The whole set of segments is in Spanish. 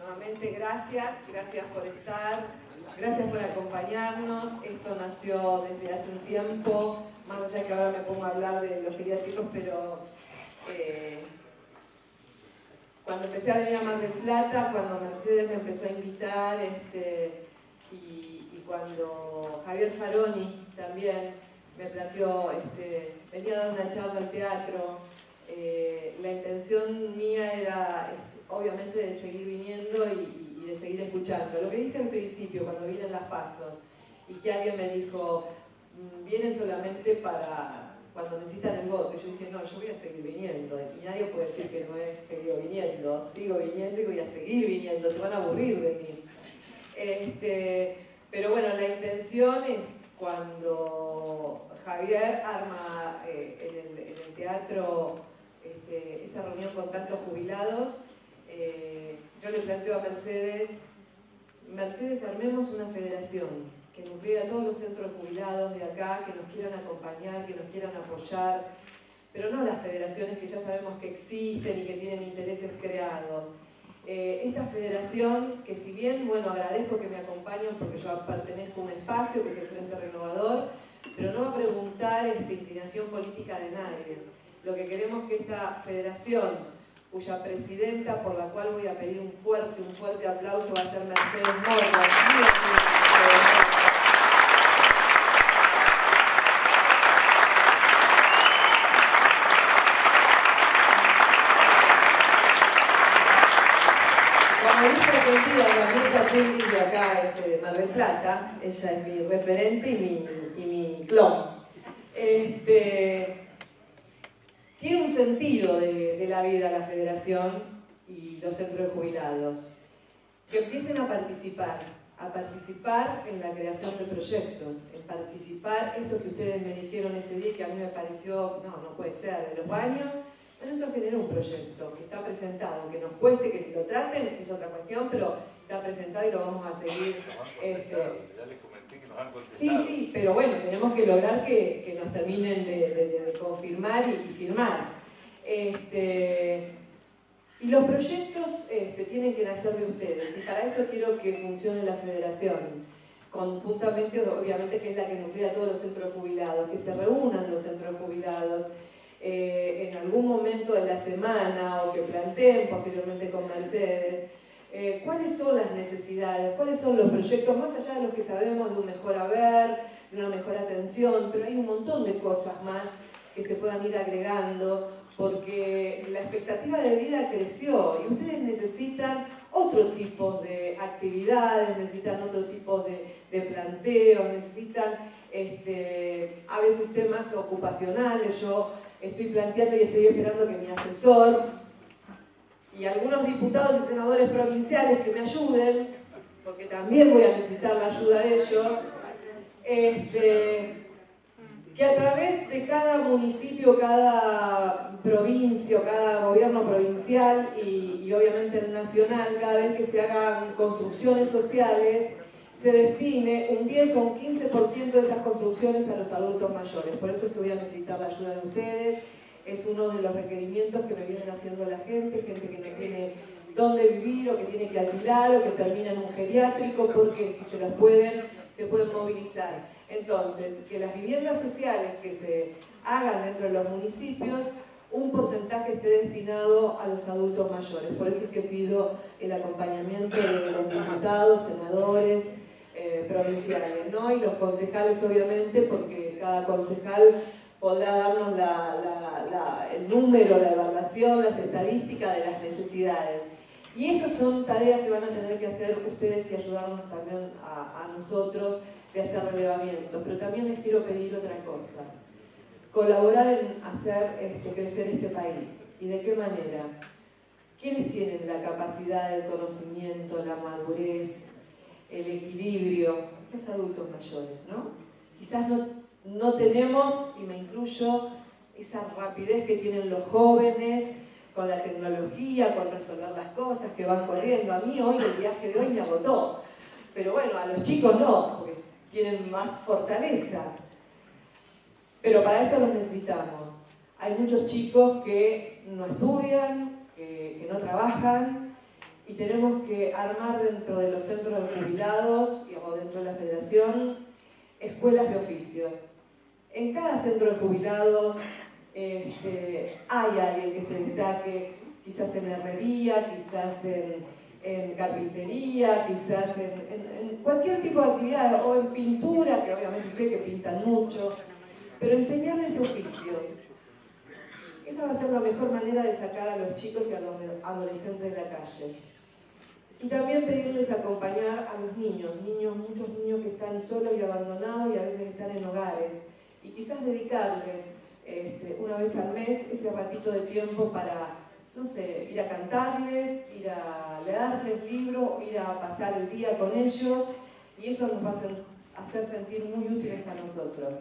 Nuevamente, gracias por estar, gracias por acompañarnos. Esto nació desde hace un tiempo, más allá que ahora me pongo a hablar de los geriátricos, pero cuando empecé a venir a Mar del Plata, cuando Mercedes me empezó a invitar, y cuando Javier Faroni también me planteó, venía a dar una charla al teatro, la intención mía era obviamente de seguir viniendo y de seguir escuchando. Lo que dije al principio, cuando vienen las pasos, y que alguien me dijo, vienen solamente para cuando necesitan el voto. Y yo dije, no, yo voy a seguir viniendo. Y nadie puede decir que no he seguido viniendo. Sigo viniendo y voy a seguir viniendo. Se van a aburrir de mí. Pero bueno, la intención es cuando Javier arma en el teatro esa reunión con tantos jubilados, yo le planteo a Mercedes, armemos una federación que nuclea a todos los centros jubilados de acá, que nos quieran acompañar, que nos quieran apoyar, pero no las federaciones que ya sabemos que existen y que tienen intereses creados. Esta federación, que si bien, bueno, agradezco que me acompañen porque yo pertenezco a un espacio que es el Frente Renovador, pero no va a preguntar inclinación política de nadie. Lo que queremos es que esta federación, cuya presidenta, por la cual voy a pedir un fuerte aplauso, va a ser Mercedes Morgan. Como dice Argentina, la Mirta Chundis de acá, de Mar del Plata, ella es mi referente y mi clon. Tiene un sentido de la vida la federación y los centros de jubilados. Que empiecen a participar en la creación de proyectos, en participar, esto que ustedes me dijeron ese día que a mí me pareció, no puede ser, de los baños. Bueno, eso genera un proyecto que está presentado, que nos cueste, que lo traten, es otra cuestión, pero está presentado y lo vamos a seguir. Ya les comenté que nos han contestado. Sí, pero bueno, tenemos que lograr que nos terminen de confirmar y firmar. Y los proyectos tienen que nacer de ustedes, y para eso quiero que funcione la federación, conjuntamente, obviamente, que es la que nuclea a todos los centros jubilados, que se reúnan los centros jubilados en algún momento de la semana, o que planteen posteriormente con Mercedes, cuáles son las necesidades, cuáles son los proyectos, más allá de los que sabemos de un mejor haber, de una mejor atención, pero hay un montón de cosas más que se puedan ir agregando, porque la expectativa de vida creció y ustedes necesitan otro tipo de actividades, necesitan otro tipo de planteos, necesitan a veces temas ocupacionales. Yo estoy planteando y estoy esperando que mi asesor y algunos diputados y senadores provinciales que me ayuden, porque también voy a necesitar la ayuda de ellos, que a través de cada municipio, cada provincia, cada gobierno provincial y obviamente el nacional, cada vez que se hagan construcciones sociales, se destine un 10 o un 15% de esas construcciones a los adultos mayores. Por eso es que voy a necesitar la ayuda de ustedes. Es uno de los requerimientos que me vienen haciendo la gente que no tiene dónde vivir, o que tiene que alquilar, o que termina en un geriátrico, porque si se los pueden, se pueden movilizar. Entonces, que las viviendas sociales que se hagan dentro de los municipios, un porcentaje esté destinado a los adultos mayores. Por eso es que pido el acompañamiento de los diputados, senadores, provinciales, ¿no? Y los concejales, obviamente, porque cada concejal podrá darnos el número, la evaluación, las estadísticas de las necesidades. Y esas son tareas que van a tener que hacer ustedes y ayudarnos también a nosotros de hacer relevamientos. Pero también les quiero pedir otra cosa: colaborar en hacer crecer este país. ¿Y de qué manera? ¿Quiénes tienen la capacidad, el conocimiento, la madurez, el equilibrio? Los adultos mayores, ¿no? Quizás no tenemos, y me incluyo, esa rapidez que tienen los jóvenes con la tecnología, con resolver las cosas, que van corriendo. A mí hoy, el viaje de hoy me agotó. Pero bueno, a los chicos no, porque tienen más fortaleza. Pero para eso los necesitamos. Hay muchos chicos que no estudian, que no trabajan, y tenemos que armar dentro de los centros de jubilados o dentro de la federación escuelas de oficio. En cada centro de jubilados hay alguien que se destaque, quizás en herrería, quizás en carpintería, quizás en cualquier tipo de actividad, o en pintura, que obviamente sé que pintan mucho, pero enseñarles oficios. Esa va a ser la mejor manera de sacar a los chicos y a los adolescentes de la calle. Y también pedirles acompañar a los niños, muchos niños que están solos y abandonados y a veces están en hogares. Y quizás dedicarle una vez al mes ese ratito de tiempo para, no sé, ir a cantarles, ir a leerles libros, ir a pasar el día con ellos, y eso nos va a hacer sentir muy útiles a nosotros.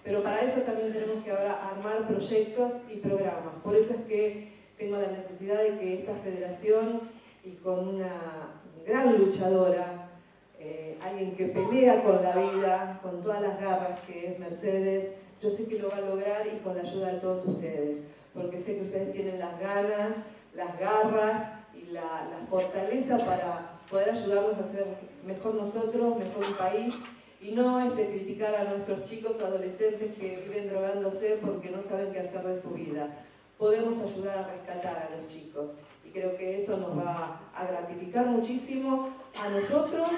Pero para eso también tenemos que ahora armar proyectos y programas. Por eso es que tengo la necesidad de que esta federación, y con una gran luchadora, alguien que pelea con la vida, con todas las garras, que es Mercedes, yo sé que lo va a lograr, y con la ayuda de todos ustedes, porque sé que ustedes tienen las ganas, las garras y la fortaleza para poder ayudarnos a ser mejor nosotros, mejor un país, y no criticar a nuestros chicos o adolescentes que viven drogándose porque no saben qué hacer de su vida. Podemos ayudar a rescatar a los chicos, y creo que eso nos va a gratificar muchísimo a nosotros,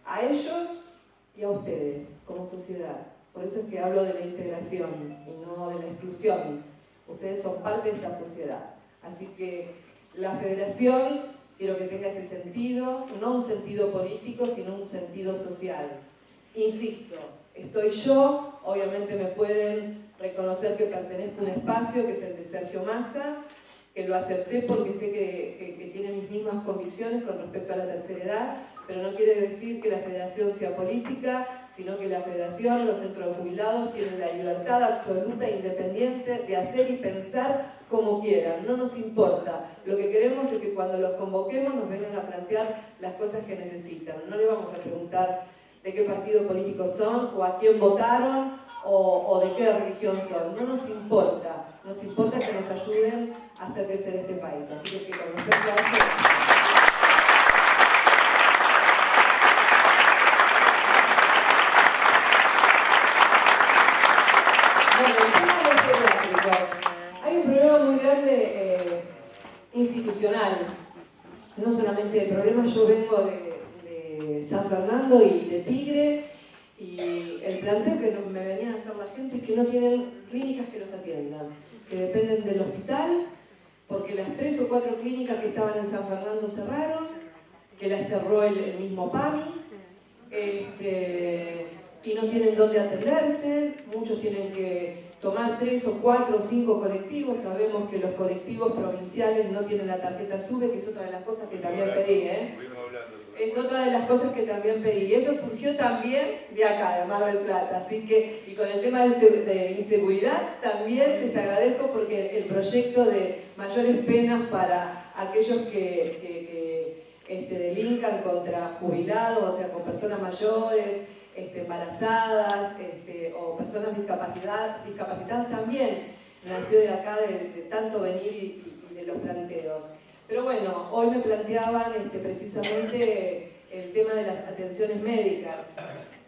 a ellos y a ustedes como sociedad. Por eso es que hablo de la integración y no de la exclusión. Ustedes son parte de esta sociedad. Así que la federación quiero que tenga ese sentido, no un sentido político, sino un sentido social. Insisto, estoy yo, obviamente me pueden reconocer que pertenezco a un espacio que es el de Sergio Massa, que lo acepté porque sé que tiene mis mismas convicciones con respecto a la tercera edad, pero no quiere decir que la federación sea política, sino que la federación, los centros de jubilados tienen la libertad absoluta e independiente de hacer y pensar como quieran, no nos importa. Lo que queremos es que cuando los convoquemos nos vengan a plantear las cosas que necesitan. No le vamos a preguntar de qué partido político son, o a quién votaron, o de qué religión son. No nos importa. Nos importa que nos ayuden a hacer crecer este país. Así que con respecto a esto... Bueno, el tema de los pediátricos. Hay un problema muy grande institucional. No solamente de problemas, yo vengo de San Fernando y de Tigre, y el planteo que me venía a hacer la gente es que no tienen clínicas que los atiendan, que dependen del hospital, porque las 3 o 4 clínicas que estaban en San Fernando cerraron, que las cerró el mismo PAMI, y no tienen dónde atenderse. Muchos tienen que tomar 3 o 4 o 5 colectivos. Sabemos que los colectivos provinciales no tienen la tarjeta SUBE, que es otra de las cosas que también pedí, Es otra de las cosas que también pedí. Eso surgió también de acá, de Mar del Plata. Así que, y con el tema de inseguridad, también les agradezco, porque el proyecto de mayores penas para aquellos que delincan contra jubilados, o sea, con personas mayores, embarazadas, o personas discapacitadas también, nació de acá, de tanto venir y de los planteos. Pero bueno, hoy me planteaban precisamente el tema de las atenciones médicas.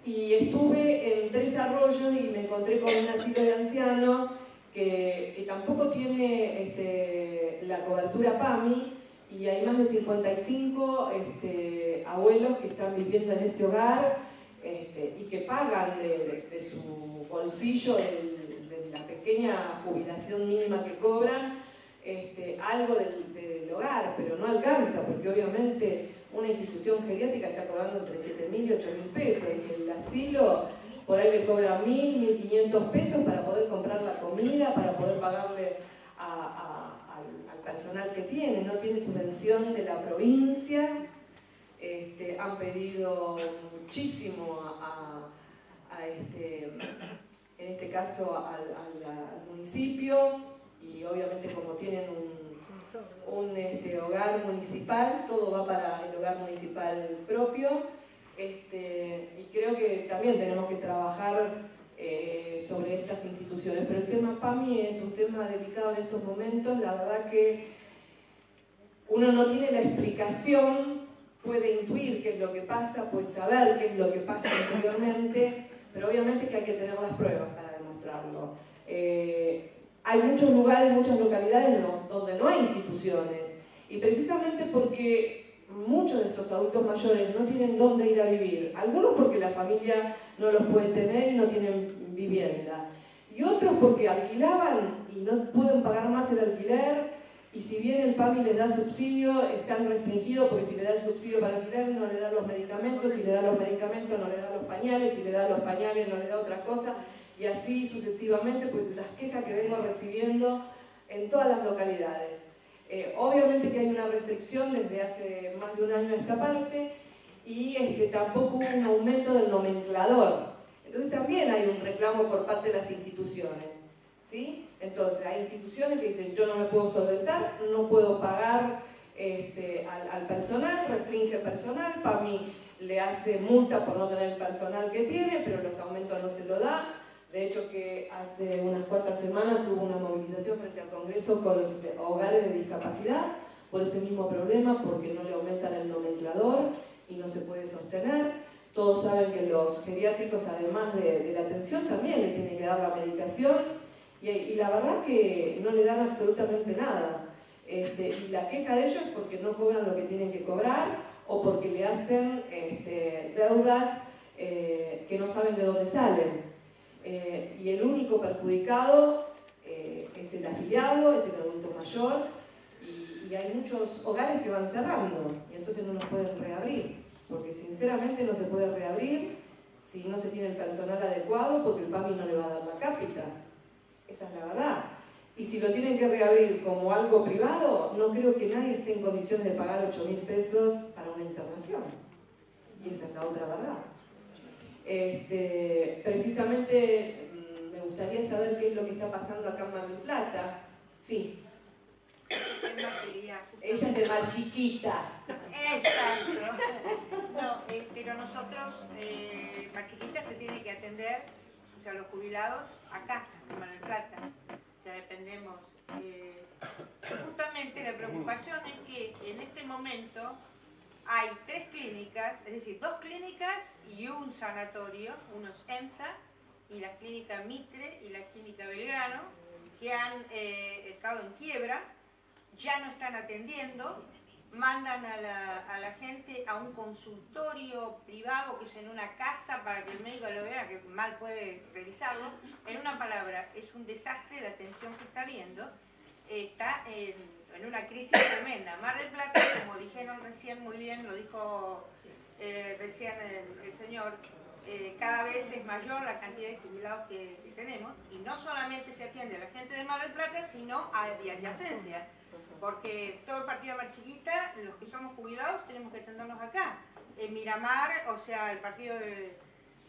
Y estuve en 3 Arroyos y me encontré con un asilo de ancianos que tampoco tiene la cobertura PAMI, y hay más de 55 abuelos que están viviendo en ese hogar y que pagan de su bolsillo, de la pequeña jubilación mínima que cobran, algo del hogar, pero no alcanza, porque obviamente una institución geriátrica está cobrando entre 7.000 y 8.000 pesos, y el asilo por ahí le cobra 1.000, 1.500 pesos para poder comprar la comida, para poder pagarle al personal que tiene. No tiene subvención de la provincia. Han pedido muchísimo en este caso al municipio, y obviamente como tienen un hogar municipal, todo va para el hogar municipal propio, y creo que también tenemos que trabajar sobre estas instituciones. Pero el tema PAMI es un tema delicado en estos momentos. La verdad que uno no tiene la explicación, puede intuir qué es lo que pasa, puede saber qué es lo que pasa interiormente, pero obviamente que hay que tener las pruebas para demostrarlo. Hay muchos lugares, muchas localidades donde no hay instituciones, y precisamente porque muchos de estos adultos mayores no tienen dónde ir a vivir, algunos porque la familia no los puede tener y no tienen vivienda, y otros porque alquilaban y no pueden pagar más el alquiler, y si bien el PAMI les da subsidio, están restringidos porque si le da el subsidio para alquiler no le da los medicamentos, si le da los medicamentos no le da los pañales, si le da los pañales no le da otra cosa, y así sucesivamente, pues las quejas que vengo recibiendo en todas las localidades. Obviamente que hay una restricción desde hace más de un año a esta parte, y tampoco hubo un aumento del nomenclador. Entonces también hay un reclamo por parte de las instituciones, ¿sí? Entonces hay instituciones que dicen yo no me puedo solventar, no puedo pagar al personal, restringe personal, PAMI le hace multa por no tener el personal que tiene, pero los aumentos no se lo da. De hecho que hace unas cuantas semanas hubo una movilización frente al Congreso con los hogares de discapacidad por ese mismo problema, porque no le aumentan el nomenclador y no se puede sostener. Todos saben que los geriátricos, además de la atención, también le tienen que dar la medicación, y la verdad que no le dan absolutamente nada. Y la queja de ellos es porque no cobran lo que tienen que cobrar, o porque le hacen deudas que no saben de dónde salen. Y el único perjudicado es el afiliado, es el adulto mayor, y hay muchos hogares que van cerrando, y entonces no los pueden reabrir, porque sinceramente no se puede reabrir si no se tiene el personal adecuado, porque el PAMI no le va a dar la cápita. Esa es la verdad. Y si lo tienen que reabrir como algo privado, no creo que nadie esté en condiciones de pagar 8.000 pesos para una internación. Y esa es la otra verdad. Precisamente me gustaría saber qué es lo que está pasando acá en Mar del Plata. Sí. Ella es de más chiquita. Exacto. No, pero nosotros, más chiquita se tiene que atender, o sea, los jubilados acá, en Mar del Plata. O sea, dependemos. Justamente la preocupación es que en este momento hay 3 clínicas, es decir, 2 clínicas y un sanatorio, uno es EMSA, y la clínica Mitre y la clínica Belgrano, que han estado en quiebra, ya no están atendiendo, mandan a la gente a un consultorio privado que es en una casa para que el médico lo vea, que mal puede revisarlo. En una palabra, es un desastre la atención que está habiendo. Está en una crisis tremenda. Mar del Plata, como dijeron recién muy bien, lo dijo recién el señor, cada vez es mayor la cantidad de jubilados que tenemos, y no solamente se atiende a la gente de Mar del Plata, sino a adyacencia. Porque todo el partido de Mar Chiquita, los que somos jubilados, tenemos que atendernos acá. En Miramar, o sea, el partido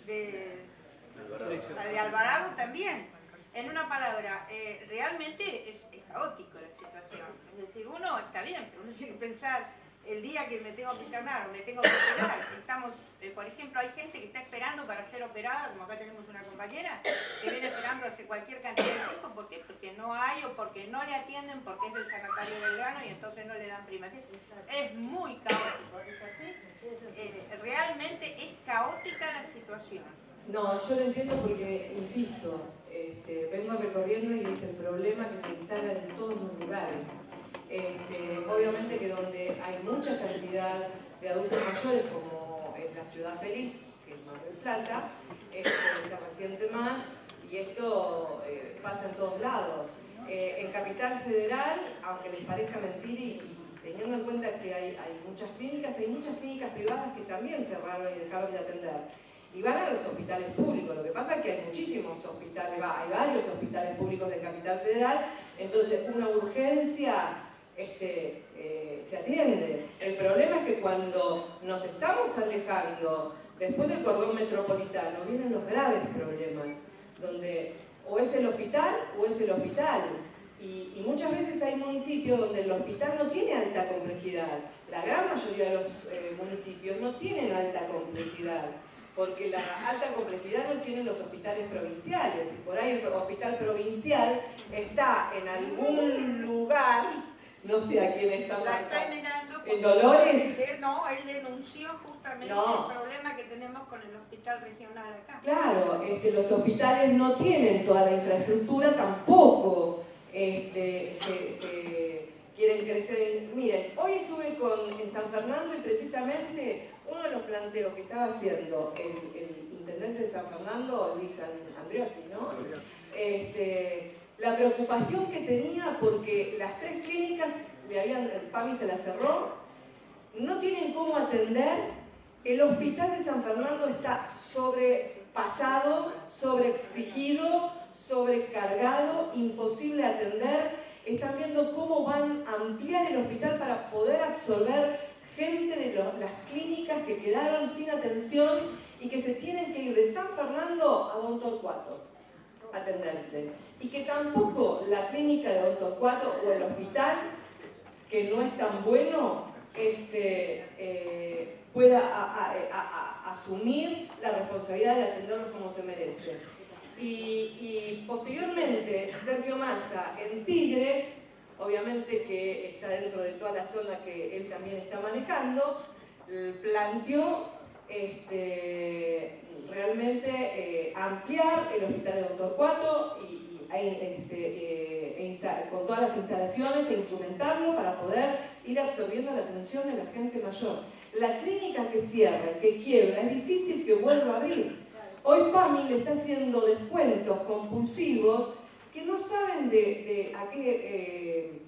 de Alvarado también. En una palabra, realmente es caótico la situación. Es decir, uno está bien, pero uno tiene que pensar el día que me tengo que internar o me tengo que operar. Estamos, por ejemplo, hay gente que está esperando para ser operada, como acá tenemos una compañera, que viene esperando hace cualquier cantidad de tiempo. ¿Por qué? Porque no hay, o porque no le atienden, porque es del sanatorio Belgrano y entonces no le dan primacía. Es muy caótico, ¿es así? Realmente es caótica la situación. No, yo lo entiendo porque, insisto, vengo recorriendo y es el problema que se instala en todos los lugares. Obviamente que donde hay mucha cantidad de adultos mayores, como es la Ciudad Feliz, que es Mar del Plata, se resiente más, y esto pasa en todos lados. En Capital Federal, aunque les parezca mentir, y teniendo en cuenta que hay muchas clínicas privadas que también cerraron y dejaron de atender. Y van a los hospitales públicos. Lo que pasa es que hay muchísimos hospitales, hay varios hospitales públicos de Capital Federal, entonces una urgencia se atiende. El problema es que cuando nos estamos alejando, después del cordón metropolitano, vienen los graves problemas, donde o es el hospital o es el hospital. Y muchas veces hay municipios donde el hospital no tiene alta complejidad. La gran mayoría de los municipios no tienen alta complejidad, porque la alta complejidad no tienen los hospitales provinciales, y por ahí el hospital provincial está en algún lugar No sé a quién está La está marcando. mirando. ¿En Dolores? No, él denunció justamente No. el problema que tenemos con el hospital regional acá. Claro, los hospitales no tienen toda la infraestructura, tampoco se quieren crecer. Miren, hoy estuve en San Fernando y precisamente uno de los planteos que estaba haciendo el intendente de San Fernando, Luis Andreotti, ¿no? La preocupación que tenía porque las 3 clínicas, el PAMI se las cerró, no tienen cómo atender. El hospital de San Fernando está sobrepasado, sobreexigido, sobrecargado, imposible atender. Están viendo cómo van a ampliar el hospital para poder absorber gente de las clínicas que quedaron sin atención y que se tienen que ir de San Fernando a Don Torcuato a atenderse. Y que tampoco la clínica de Don Torcuato o el hospital, que no es tan bueno, pueda asumir la responsabilidad de atenderlos como se merece. Y posteriormente, Sergio Massa en Tigre, obviamente que está dentro de toda la zona que él también está manejando, planteó realmente ampliar el hospital de Don Torcuato con todas las instalaciones e instrumentarlo para poder ir absorbiendo la atención de la gente mayor. La clínica que cierra, que quiebra, es difícil que vuelva a abrir. Hoy PAMI le está haciendo descuentos compulsivos que no saben a qué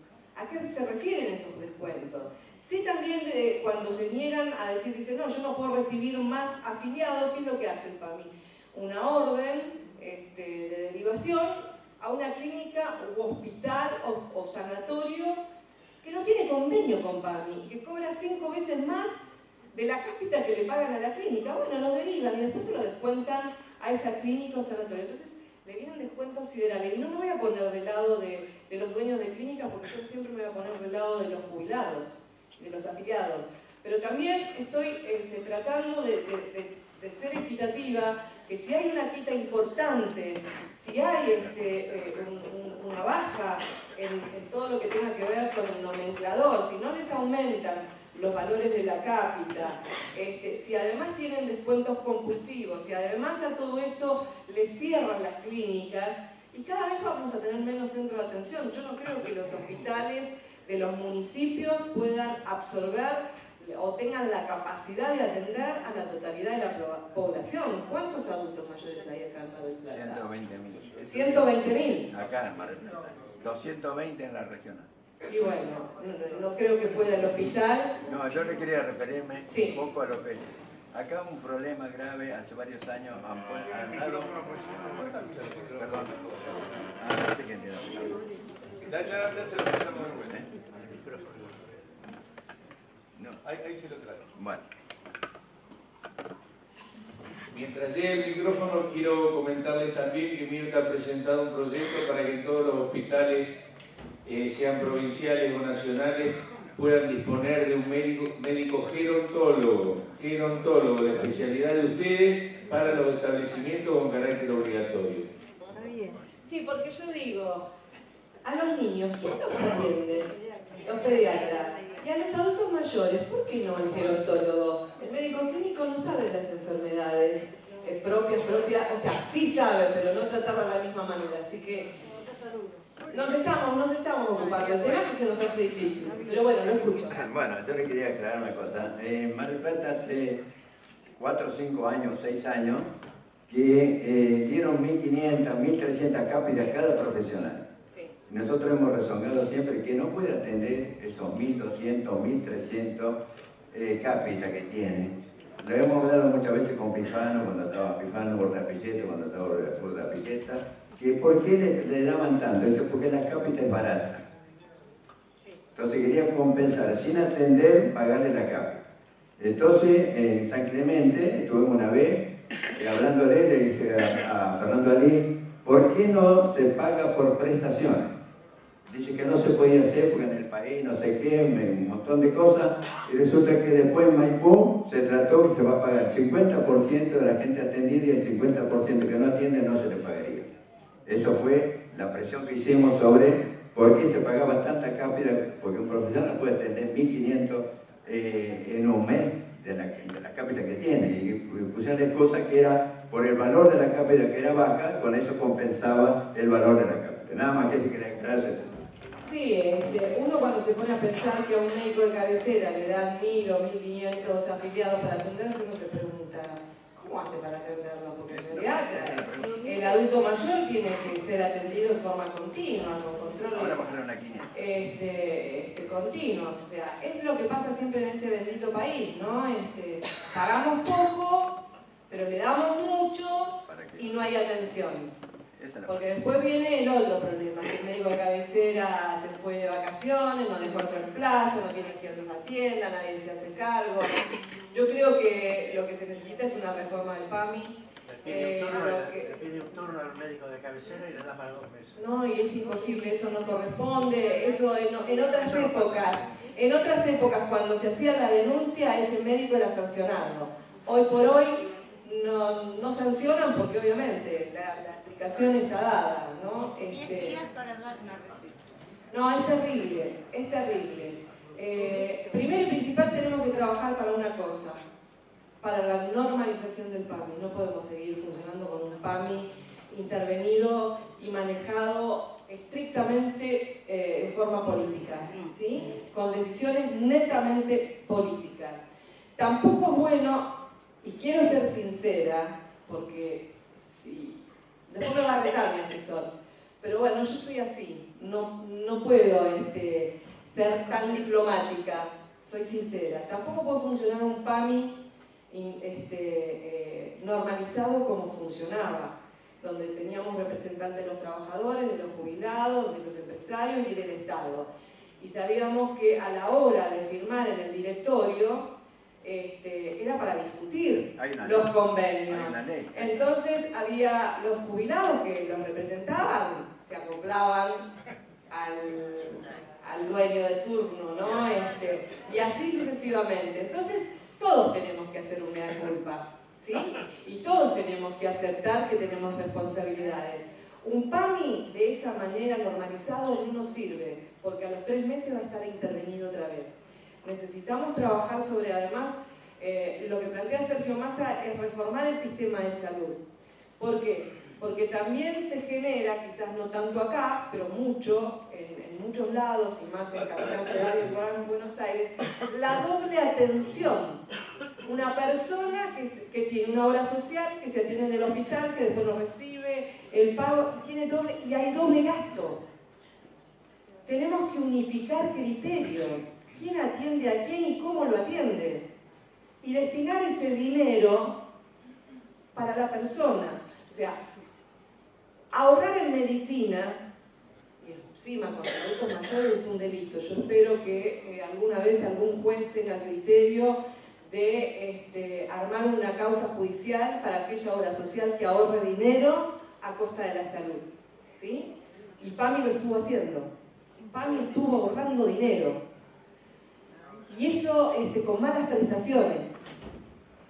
se refieren esos descuentos. Sí, también cuando se niegan a decir, dicen, no, yo no puedo recibir más afiliados, ¿qué es lo que hace el PAMI? Una orden de derivación a una clínica u hospital o sanatorio que no tiene convenio con PAMI, que cobra 5 veces más de la cápita que le pagan a la clínica. Bueno, lo derivan y después se lo descuentan a esa clínica o sanatorio. Entonces, le vienen descuentos siderales. Y no me voy a poner del lado de los dueños de clínicas, porque yo siempre me voy a poner del lado de los jubilados, de los afiliados. Pero también estoy tratando de ser equitativa, que si hay una quita importante, si hay una baja en todo lo que tenga que ver con el nomenclador, si no les aumentan los valores de la cápita, si además tienen descuentos compulsivos, si además a todo esto les cierran las clínicas, y cada vez vamos a tener menos centro de atención. Yo no creo que los hospitales de los municipios puedan absorber o tengan la capacidad de atender a la totalidad de la población. ¿Cuántos adultos mayores hay acá en Mar del Plata? 120.000. 120.000. Acá en Mar del Plata. 220 en la regional. Y bueno, no creo que pueda el hospital. No, yo le quería referirme Sí. un poco a lo que es. Acá un problema grave hace varios años han dado... Perdón. No sé quién tiene. Ya se lo pasamos de vuelta. No. Ahí se lo traigo. Bueno. Mientras llegue el micrófono, quiero comentarles también que Mirta ha presentado un proyecto para que todos los hospitales, sean provinciales o nacionales, puedan disponer de un médico gerontólogo de especialidad de ustedes para los establecimientos con carácter obligatorio. Sí, porque yo digo, a los niños, ¿quién los atiende? Los pediatras. Y a los adultos mayores, ¿por qué no el gerontólogo? El médico clínico no sabe las enfermedades propias, o sea, sí sabe, pero no tratarlas de la misma manera. Así que nos estamos ocupando. El tema es que se nos hace difícil. Pero bueno, lo escucho. Bueno, yo le quería aclarar una cosa. En Mar del Plata hace 4, 5 años, 6 años, que dieron 1.500, 1.300 cápitas a cada profesional. Nosotros hemos rezongado siempre que no puede atender esos 1.200, 1.300 cápitas que tiene. Lo hemos hablado muchas veces con Pifano, cuando estaba Pifano, Bordapilleta, cuando estaba Bordapilleta, que ¿por qué le daban tanto? Eso es porque la cápita es barata. Entonces querían compensar, sin atender, pagarle la cápita. Entonces, en San Clemente, estuvimos una vez, hablándole, le dice a Fernando Alí, ¿por qué no se paga por prestaciones? Dice que no se podía hacer porque en el país no sé qué, un montón de cosas, y resulta que después en Maipú se trató que se va a pagar el 50% de la gente atendida y el 50% que no atiende no se le pagaría. Eso fue la presión que hicimos sobre ¿Por qué se pagaba tanta cápita? Porque un profesional puede tener 1.500 en un mes de la cápita que tiene. Y pusieron excusas que era por el valor de la cápita que era baja, con eso compensaba el valor de la cápita. Nada más que se quería aclararse. Sí, uno cuando se pone a pensar que a un médico de cabecera le dan 1.000 o 1.500 afiliados para atenderse, uno se pregunta, ¿cómo hace para atenderlo? Porque en realidad el adulto mayor tiene que ser atendido de forma continua, con controles continuos. O sea, es lo que pasa siempre en este bendito país, ¿no? Pagamos poco, pero le damos mucho y no hay atención. Porque después viene el otro problema, que el médico de cabecera se fue de vacaciones, no dejó el reemplazo, no tiene quien los atienda, nadie se hace cargo. Yo creo que lo que se necesita es una reforma del PAMI. Le pide un turno al médico de cabecera y le da para 2 meses. No, y es imposible, eso no corresponde. Eso en otras épocas cuando se hacía la denuncia, ese médico era sancionado. Hoy por hoy no sancionan porque obviamente la explicación está dada, ¿no? 10 días para dar una receta. No, es terrible, es terrible. Primero y principal tenemos que trabajar para una cosa, para la normalización del PAMI. No podemos seguir funcionando con un PAMI intervenido y manejado estrictamente en forma política, ¿sí? Con decisiones netamente políticas. Tampoco es bueno, y quiero ser sincera, porque después me va a retar mi asesor, pero bueno, yo soy así, no puedo ser tan diplomática, soy sincera. Tampoco puede funcionar un PAMI normalizado como funcionaba, donde teníamos representantes de los trabajadores, de los jubilados, de los empresarios y del Estado. Y sabíamos que a la hora de firmar en el directorio, era para discutir los convenios. Entonces había los jubilados que los representaban, se acoplaban al dueño de turno, ¿no? Y así sucesivamente. Entonces todos tenemos que hacer un mea culpa, ¿sí? Y todos tenemos que aceptar que tenemos responsabilidades. Un PAMI de esa manera normalizado no nos sirve, porque a los 3 meses va a estar intervenido otra vez. Necesitamos trabajar sobre, además, lo que plantea Sergio Massa es reformar el sistema de salud. ¿Por qué? Porque también se genera, quizás no tanto acá, pero mucho, en muchos lados, y más en Capital Federal y en Buenos Aires, la doble atención. Una persona que tiene una obra social, que se atiende en el hospital, que después lo recibe, el pago, y hay doble gasto. Tenemos que unificar criterios. ¿Quién atiende a quién y cómo lo atiende? Y destinar ese dinero para la persona. O sea, ahorrar en medicina, y encima con adultos mayores es un delito. Yo espero que alguna vez algún juez tenga criterio de armar una causa judicial para aquella obra social que ahorre dinero a costa de la salud. ¿Sí? Y PAMI lo estuvo haciendo. PAMI estuvo ahorrando dinero. Y eso con malas prestaciones.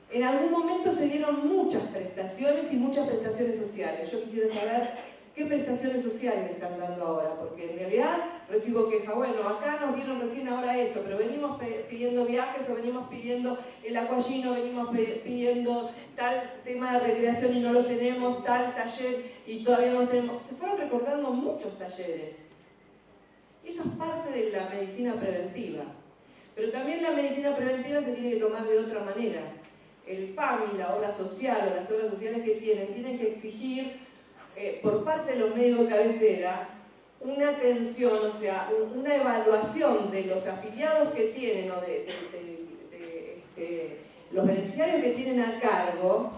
En algún momento se dieron muchas prestaciones y muchas prestaciones sociales. Yo quisiera saber qué prestaciones sociales están dando ahora, porque en realidad recibo queja, bueno, acá nos dieron recién ahora esto, pero venimos pidiendo viajes, o venimos pidiendo el aquagino, venimos pidiendo tal tema de recreación y no lo tenemos, tal taller y todavía no lo tenemos. Se fueron recordando muchos talleres. Eso es parte de la medicina preventiva. Pero también la medicina preventiva se tiene que tomar de otra manera. El PAMI, la obra social, o las obras sociales que tienen que exigir por parte de los médicos de cabecera una atención, o sea, una evaluación de los afiliados que tienen o de los beneficiarios que tienen a cargo,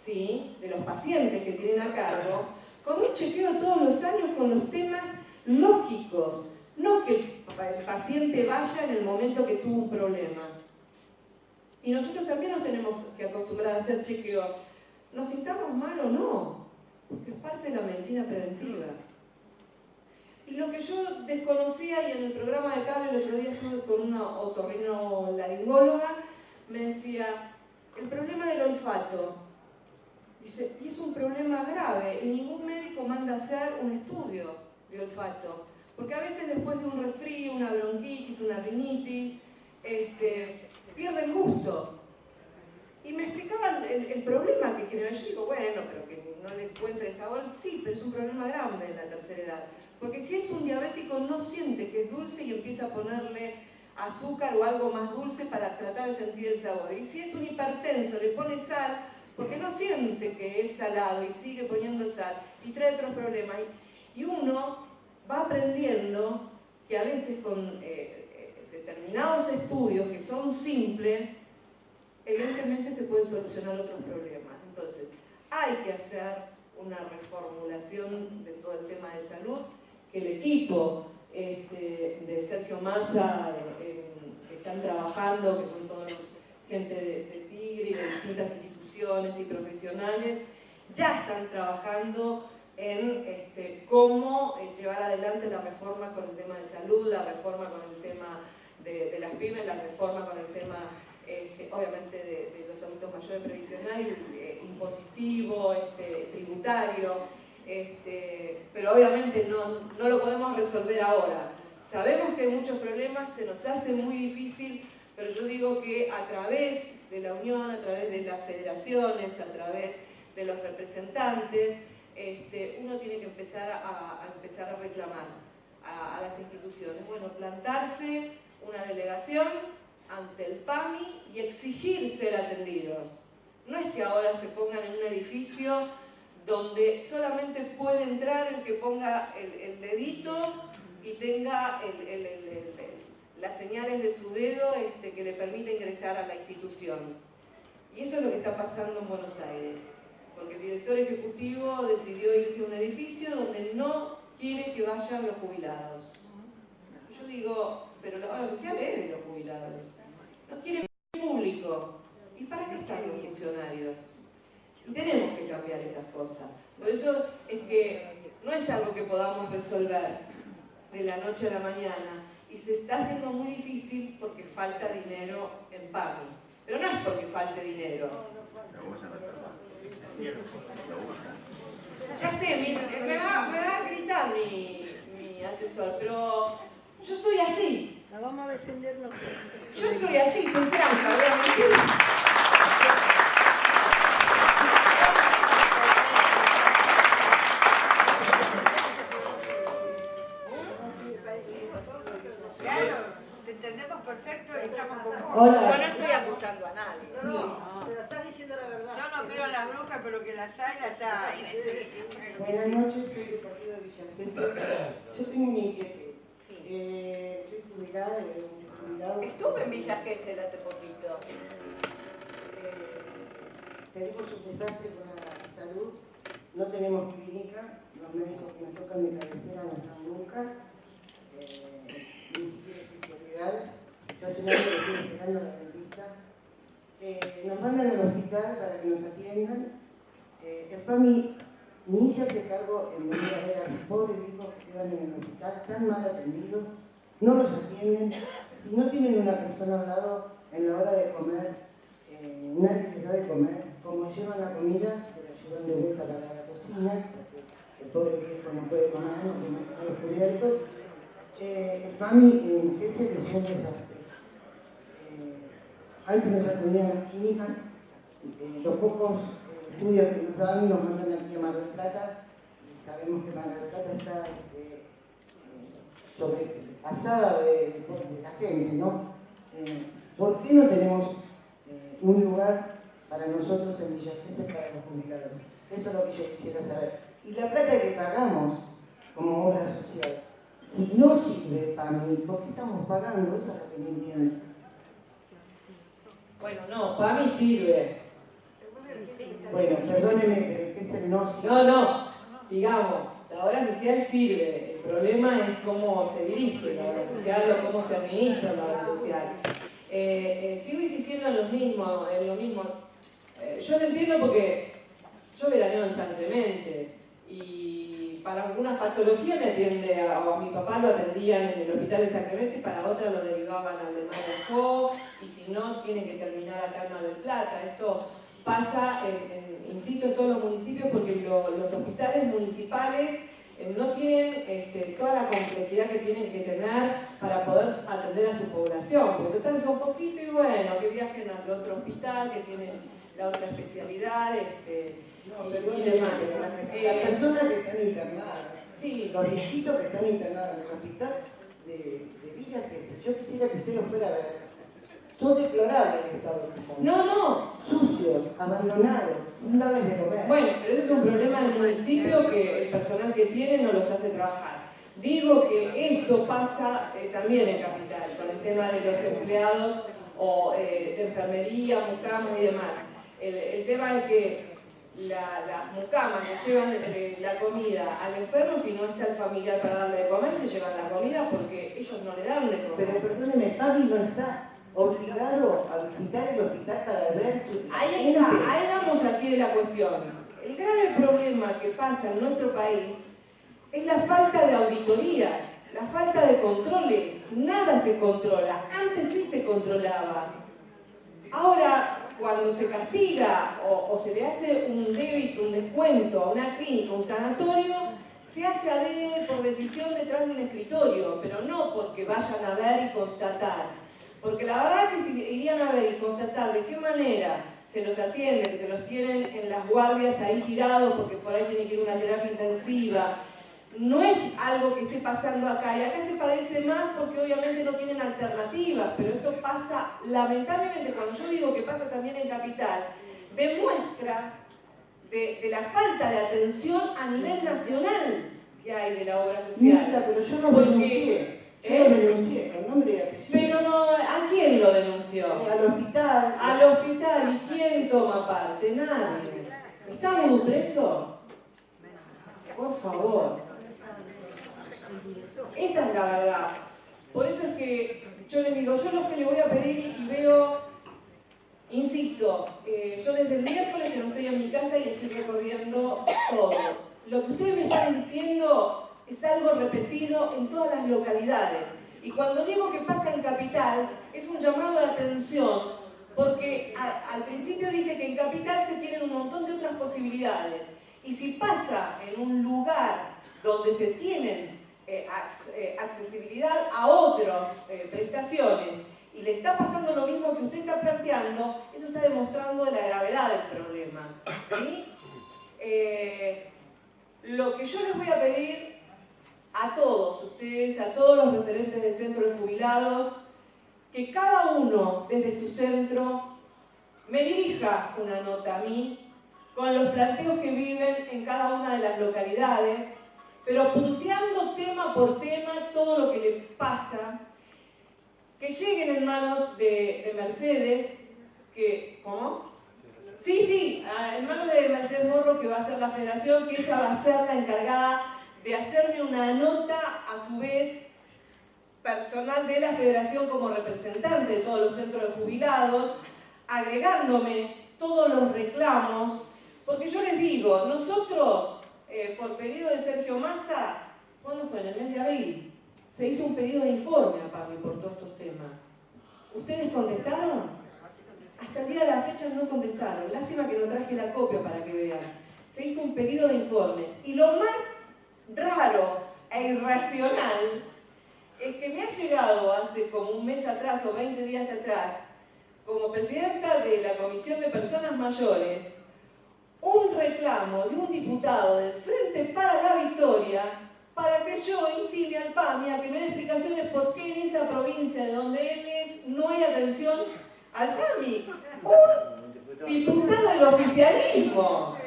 ¿sí? De los pacientes que tienen a cargo, con un chequeo todos los años con los temas lógicos. No que el paciente vaya en el momento que tuvo un problema. Y nosotros también nos tenemos que acostumbrar a hacer chequeos. ¿Nos sintamos mal o no? Porque es parte de la medicina preventiva. Y lo que yo desconocía, y en el programa de cable el otro día estuve con una otorrinolaringóloga, me decía, el problema del olfato. Dice, y es un problema grave, y ningún médico manda a hacer un estudio de olfato. Porque a veces después de un resfrío, una bronquitis, una rinitis, pierde el gusto. Y me explicaban el problema que genera. Yo digo, bueno, pero que no le encuentre sabor, sí, pero es un problema grande en la tercera edad. Porque si es un diabético no siente que es dulce y empieza a ponerle azúcar o algo más dulce para tratar de sentir el sabor. Y si es un hipertenso, le pone sal porque no siente que es salado y sigue poniendo sal y trae otros problemas. Y uno va aprendiendo que a veces con determinados estudios que son simples, evidentemente se pueden solucionar otros problemas. Entonces, hay que hacer una reformulación de todo el tema de salud, que el equipo de Sergio Massa que están trabajando, que son todos gente de Tigre y de distintas instituciones y profesionales, ya están trabajando en cómo llevar adelante la reforma con el tema de salud, la reforma con el tema de las pymes, la reforma con el tema obviamente de los adultos mayores previsional, impositivo, tributario, pero obviamente no lo podemos resolver ahora. Sabemos que hay muchos problemas, se nos hace muy difícil, pero yo digo que a través de la unión, a través de las federaciones, a través de los representantes, uno tiene que empezar a reclamar a las instituciones. Bueno, plantarse una delegación ante el PAMI y exigir ser atendidos. No es que ahora se pongan en un edificio donde solamente puede entrar el que ponga el dedito y tenga las señales de su dedo que le permite ingresar a la institución. Y eso es lo que está pasando en Buenos Aires, porque el director ejecutivo decidió irse a un edificio donde no quiere que vayan los jubilados. Yo digo, pero la obra social es de los jubilados. No quiere público. ¿Y para qué están los funcionarios? Y tenemos que cambiar esas cosas. Por eso es que no es algo que podamos resolver de la noche a la mañana. Y se está haciendo muy difícil porque falta dinero en PAMI. Pero no es porque falte dinero. Ya sé, me va a gritar mi asesor, pero yo soy así. La vamos a defender nosotros. Yo soy así, soy franca, voy a mentir. Claro, te entendemos perfecto y estamos con vos. Hola. Yo no estoy acusando a nadie. No, pero estás diciendo la verdad. Yo no creo en las brujas, pero que las hay, las hay. Buenas noches, soy del partido de Villa Gesell. Yo tengo una inquietud. Soy jubilada, jubilado. Estuve en Villa Gesell hace poquito. Tenemos un desastre con la salud. No tenemos clínica. Los médicos que nos tocan de cabecera no están nunca. Ni siquiera especialidad. Ya hace un año que estoy esperando a la dentista. Nos mandan al hospital para que nos atiendan. El PAMI ni se hace cargo en venir a ver a los pobres viejos que quedan en el hospital, tan mal atendidos, no los atienden. Si no tienen una persona al lado en la hora de comer, nadie les da de comer. Como llevan la comida, se la llevan de vuelta para la cocina, porque el pobre viejo no puede comer, no tiene los cubiertos. El PAMI en Gesell es un desastre. Antes nos atendían las clínicas, los pocos estudios que nos dan nos mandan aquí a Mar del Plata, y sabemos que Mar del Plata está sobrepasada de la gente, ¿no? ¿Por qué no tenemos un lugar para nosotros en Villa Gesell para los jubilados? Eso es lo que yo quisiera saber. Y la plata que pagamos como obra social, si no sirve para mí, ¿por qué estamos pagando? Eso es lo que no entiendo. Bueno, no, para mí sirve. Bueno, perdónenme, pero ¿qué es el no sirve? No, digamos, la obra social sirve. El problema es cómo se dirige la obra social o cómo se administra la obra social. Sigo insistiendo en lo mismo. Yo lo entiendo porque yo veraneo en San Clemente y para algunas patologías me atiende, o a mi papá lo atendían en el hospital de San Clemente y para otras lo derivaban al de Mar del Jó, y si no, tienen que terminar acá en Mar del Plata. Esto pasa, insisto, en todos los municipios porque los hospitales municipales no tienen toda la complejidad que tienen que tener para poder atender a su población, porque total son poquito y bueno, que viajen al otro hospital, que tienen la otra especialidad, No, perdón, y demás. las personas que están internadas, Sí. los viejitos que están internados en el hospital de Villa Gesell, yo quisiera que usted los fuera a ver. Son deplorables el estado que están. No. Sucios, abandonados, sin darles de comer. Bueno, pero ese es un problema del municipio que el personal que tiene no los hace trabajar. Digo que esto pasa también en Capital, con el tema de los empleados o de enfermería, mucamas y demás. El tema es que las mucamas que llevan la comida al enfermo, si no está el familiar para darle de comer, se llevan la comida porque ellos no le dan de comer. Pero perdóneme, Pablo no está obligado a visitar el hospital para ver su Ahí vamos aquí de la cuestión. El grave problema que pasa en nuestro país es la falta de auditoría, la falta de controles. Nada se controla. Antes sí se controlaba. Ahora, cuando se castiga o se le hace un débito, un descuento a una clínica, un sanatorio, se hace adrede por decisión detrás de un escritorio, pero no porque vayan a ver y constatar. Porque la verdad que si irían a ver y constatar de qué manera se los atiende, que se los tienen en las guardias ahí tirados porque por ahí tienen que ir a una terapia intensiva, no es algo que esté pasando acá. Y acá se padece más porque obviamente no tienen alternativas, pero esto pasa, lamentablemente, cuando yo digo que pasa también en Capital, demuestra de la falta de atención a nivel nacional que hay de la obra social. Mira, pero yo lo denuncié. Yo lo denuncié, con nombre y apellido. Pero no, ¿a quién lo denunció? Al hospital. Al hospital. ¿Y quién toma parte? Nadie. ¿Está Gudu preso? Por favor. Esa es la verdad. Por eso es que yo les digo, yo lo que le voy a pedir y veo, insisto, yo desde el miércoles que no estoy en mi casa y estoy recorriendo todo. Lo que ustedes me están diciendo es algo repetido en todas las localidades. Y cuando digo que pasa en Capital, es un llamado de atención, porque al principio dije que en Capital se tienen un montón de otras posibilidades. Y si pasa en un lugar donde se tienen accesibilidad a otras prestaciones y le está pasando lo mismo que usted está planteando, eso está demostrando la gravedad del problema. ¿Sí? Lo que yo les voy a pedir a todos ustedes, a todos los referentes de centros de jubilados, que cada uno desde su centro me dirija una nota a mí con los planteos que viven en cada una de las localidades, pero punteando tema por tema todo lo que le pasa, que lleguen en manos de Mercedes, que, ¿cómo? Sí, en manos de Mercedes Morro, que va a ser la federación, que ella va a ser la encargada de hacerme una nota, a su vez, personal de la federación como representante de todos los centros de jubilados, agregándome todos los reclamos, porque yo les digo, nosotros, por pedido de Sergio Massa, ¿cuándo fue? En el mes de abril, se hizo un pedido de informe a PAMI por todos estos temas. ¿Ustedes contestaron? Hasta el día de la fecha no contestaron. Lástima que no traje la copia para que vean. Se hizo un pedido de informe. Y lo más raro e irracional es que me ha llegado hace como un mes atrás o 20 días atrás, como presidenta de la Comisión de Personas Mayores, un reclamo de un diputado del Frente para la Victoria para que yo intime al PAMI a que me dé explicaciones por qué en esa provincia de donde él es no hay atención al PAMI. Un diputado del oficialismo.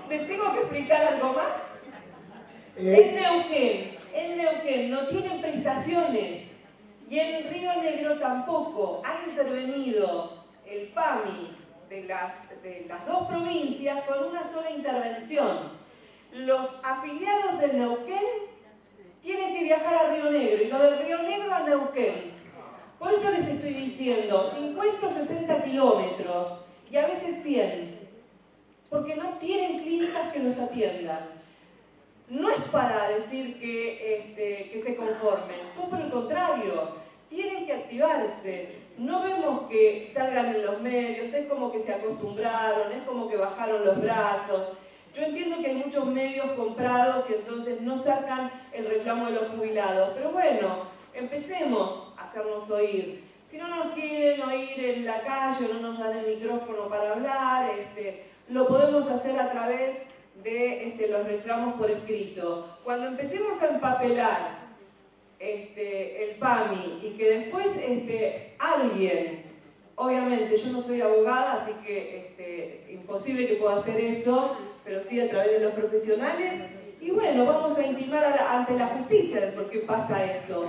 ¿Les tengo que explicar algo más? En Neuquén no tienen prestaciones y en Río Negro tampoco. Ha intervenido el PAMI de las dos provincias con una sola intervención. Los afiliados de Neuquén tienen que viajar a Río Negro y los de Río Negro a Neuquén. Por eso les estoy diciendo 50 o 60 kilómetros y a veces 100, porque no tienen clínicas que los atiendan. No es para decir que se conformen, todo por el contrario, tienen que activarse. No vemos que salgan en los medios, es como que se acostumbraron, es como que bajaron los brazos. Yo entiendo que hay muchos medios comprados y entonces no sacan el reclamo de los jubilados, pero bueno, empecemos a hacernos oír. Si no nos quieren oír en la calle, no nos dan el micrófono para hablar, lo podemos hacer a través de los reclamos por escrito. Cuando empecemos a empapelar el PAMI y que después alguien, obviamente yo no soy abogada, así que imposible que pueda hacer eso, pero sí a través de los profesionales, y bueno, vamos a intimar ante la justicia de por qué pasa esto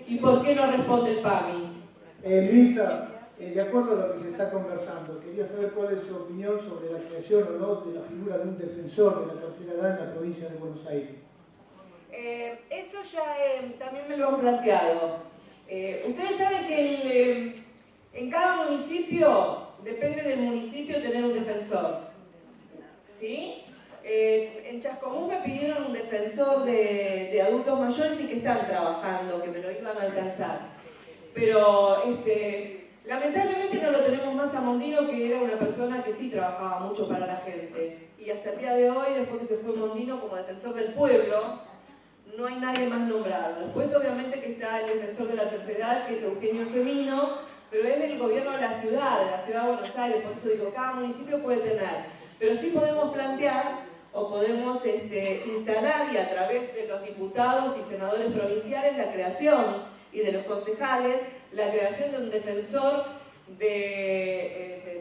y por qué no responde el PAMI. Mirta, de acuerdo a lo que se está conversando, quería saber cuál es su opinión sobre la creación o no de la figura de un defensor de la tercera edad en la provincia de Buenos Aires. Eso ya también me lo han planteado. Ustedes saben que en cada municipio, depende del municipio tener un defensor. ¿Sí? En Chascomús me pidieron un defensor de adultos mayores y que están trabajando, que me lo iban a alcanzar. Pero lamentablemente no lo tenemos más a Mondino, que era una persona que sí trabajaba mucho para la gente. Y hasta el día de hoy, después que se fue Mondino como defensor del pueblo, no hay nadie más nombrado. Después obviamente que está el defensor de la tercera edad, que es Eugenio Semino, pero es del gobierno de la ciudad de Buenos Aires, por eso digo, cada municipio puede tener. Pero sí podemos plantear o podemos instalar, y a través de los diputados y senadores provinciales, la creación, y de los concejales, la creación de un defensor de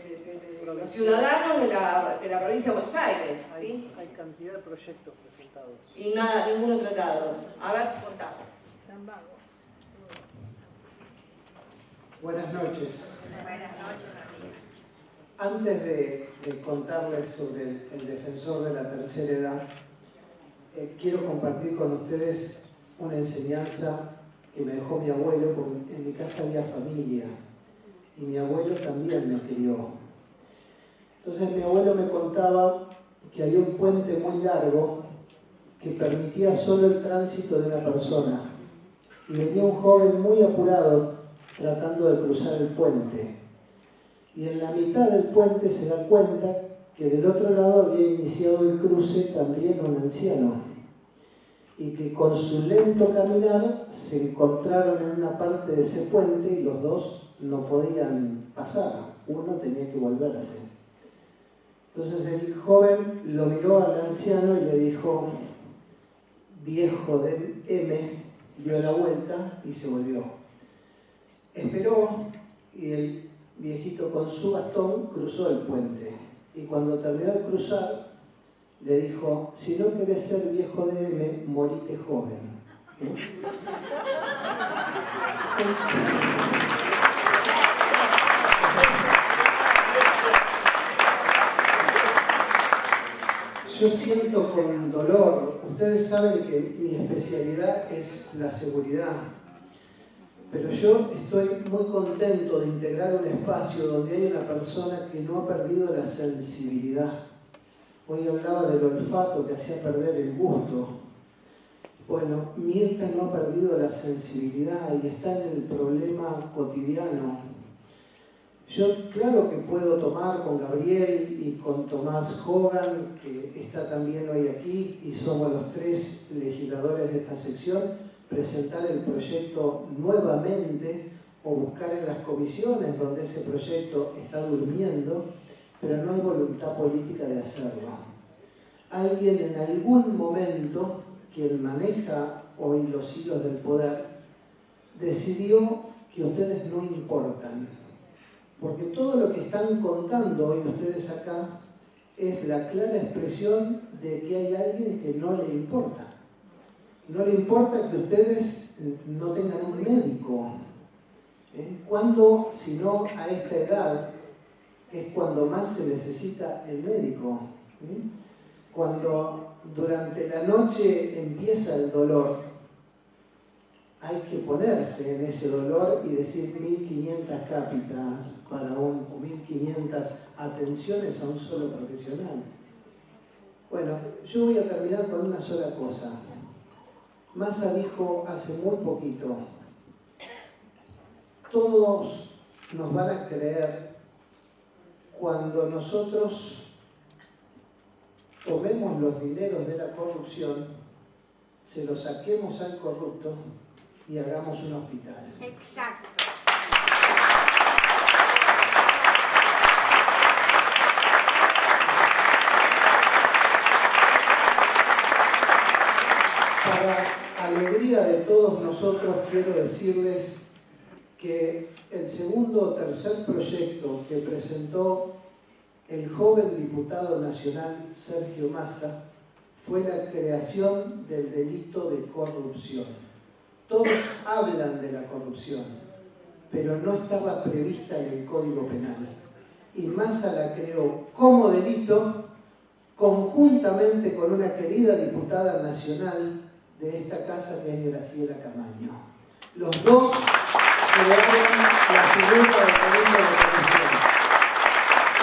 los ciudadanos de la provincia de Buenos Aires. ¿Sí? Hay cantidad de proyectos presentados. Y nada, ninguno tratado. A ver, contá. Buenas noches. Buenas noches, María. Antes de contarles sobre el defensor de la tercera edad, quiero compartir con ustedes una enseñanza que me dejó mi abuelo, porque en mi casa había familia y mi abuelo también me crió. Entonces mi abuelo me contaba que había un puente muy largo que permitía solo el tránsito de una persona, y venía un joven muy apurado tratando de cruzar el puente, y en la mitad del puente se da cuenta que del otro lado había iniciado el cruce también un anciano, y que con su lento caminar se encontraron en una parte de ese puente y los dos no podían pasar, uno tenía que volverse. Entonces el joven lo miró al anciano y le dijo: viejo de M, dio la vuelta y se volvió. Esperó y el viejito con su bastón cruzó el puente, y cuando terminó de cruzar le dijo: si no querés ser viejo de M, morite joven. Yo siento con dolor, ustedes saben que mi especialidad es la seguridad, pero yo estoy muy contento de integrar un espacio donde hay una persona que no ha perdido la sensibilidad. Hoy hablaba del olfato que hacía perder el gusto. Bueno, Mirta no ha perdido la sensibilidad y está en el problema cotidiano. Yo, claro que puedo tomar con Gabriel y con Tomás Hogan, que está también hoy aquí, y somos los tres legisladores de esta sección, presentar el proyecto nuevamente o buscar en las comisiones donde ese proyecto está durmiendo, pero no hay voluntad política de hacerlo. Alguien en algún momento, quien maneja hoy los hilos del poder, decidió que ustedes no importan. Porque todo lo que están contando hoy ustedes acá es la clara expresión de que hay alguien que no le importa. No le importa que ustedes no tengan un médico. ¿Cuándo, si no a esta edad, es cuando más se necesita el médico? Cuando durante la noche empieza el dolor, hay que ponerse en ese dolor y decir 1.500 cápitas para o 1.500 atenciones a un solo profesional. Bueno, yo voy a terminar con una sola cosa. Massa dijo hace muy poquito: todos nos van a creer cuando nosotros tomemos los dineros de la corrupción, se los saquemos al corrupto y hagamos un hospital. Exacto. Para alegría de todos nosotros, quiero decirles que el segundo o tercer proyecto que presentó el joven diputado nacional Sergio Massa fue la creación del delito de corrupción. Todos hablan de la corrupción, pero no estaba prevista en el Código Penal. Y Massa la creó como delito conjuntamente con una querida diputada nacional de esta casa, que es Graciela Camaño. Los dos crearon la figura del delito de corrupción.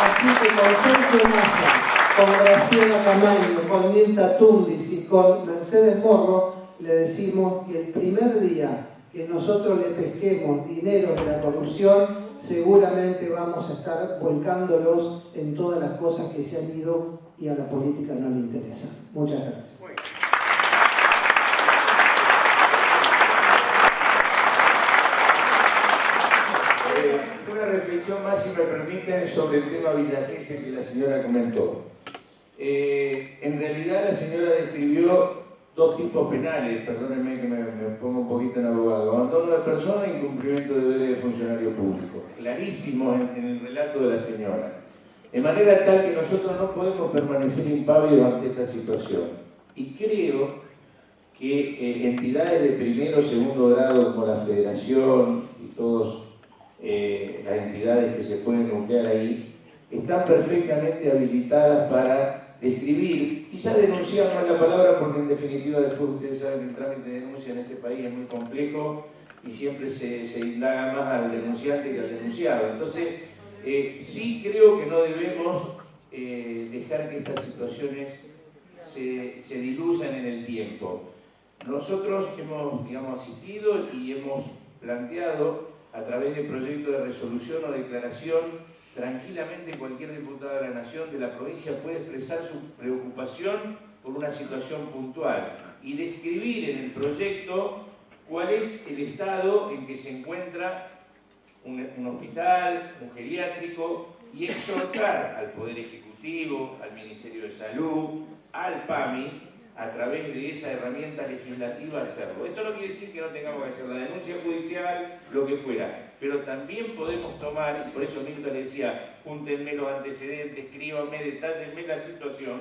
Así que con Sergio Massa, con Graciela Camaño, con Mirta Tundis y con Mercedes Morro, le decimos que el primer día que nosotros le pesquemos dinero de la corrupción, seguramente vamos a estar volcándolos en todas las cosas que se han ido y a la política no le interesan. Muchas gracias. Una reflexión más, si me permiten, sobre el tema villagense que la señora comentó. En realidad la señora describió dos tipos penales, perdónenme que me pongo un poquito en abogado: abandono de persona e incumplimiento de deberes de funcionario público. Clarísimo en el relato de la señora. De manera tal que nosotros no podemos permanecer impávidos ante esta situación. Y creo que entidades de primero o segundo grado como la Federación y todas las entidades que se pueden nuclear ahí, están perfectamente habilitadas para describir, quizá denunciar no es la palabra, porque en definitiva después ustedes saben que el trámite de denuncia en este país es muy complejo y siempre se indaga más al denunciante que al denunciado. Entonces, sí creo que no debemos dejar que estas situaciones se diluyan en el tiempo. Nosotros hemos asistido y hemos planteado a través de proyectos de resolución o declaración, tranquilamente cualquier diputado de la Nación, de la provincia, puede expresar su preocupación por una situación puntual y describir en el proyecto cuál es el estado en que se encuentra un hospital, un geriátrico, y exhortar al Poder Ejecutivo, al Ministerio de Salud, al PAMI, a través de esa herramienta legislativa hacerlo. Esto no quiere decir que no tengamos que hacer la denuncia judicial, lo que fuera, pero también podemos tomar, y por eso Mirta le decía, júntenme los antecedentes, escríbanme, detállenme la situación,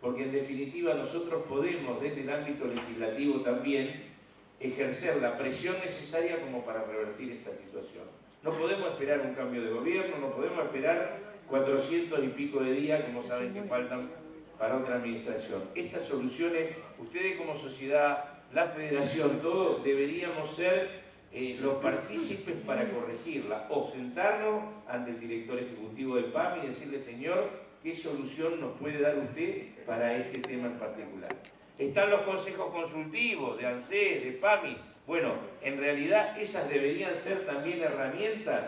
porque en definitiva nosotros podemos desde el ámbito legislativo también ejercer la presión necesaria como para revertir esta situación. No podemos esperar un cambio de gobierno, no podemos esperar 400 y pico de días, como saben que faltan para otra administración. Estas soluciones, ustedes como sociedad, la federación, todos deberíamos ser los partícipes para corregirla, o sentarnos ante el director ejecutivo del PAMI y decirle: señor, ¿qué solución nos puede dar usted para este tema en particular? Están los consejos consultivos de ANSES, de PAMI. Bueno, en realidad esas deberían ser también herramientas.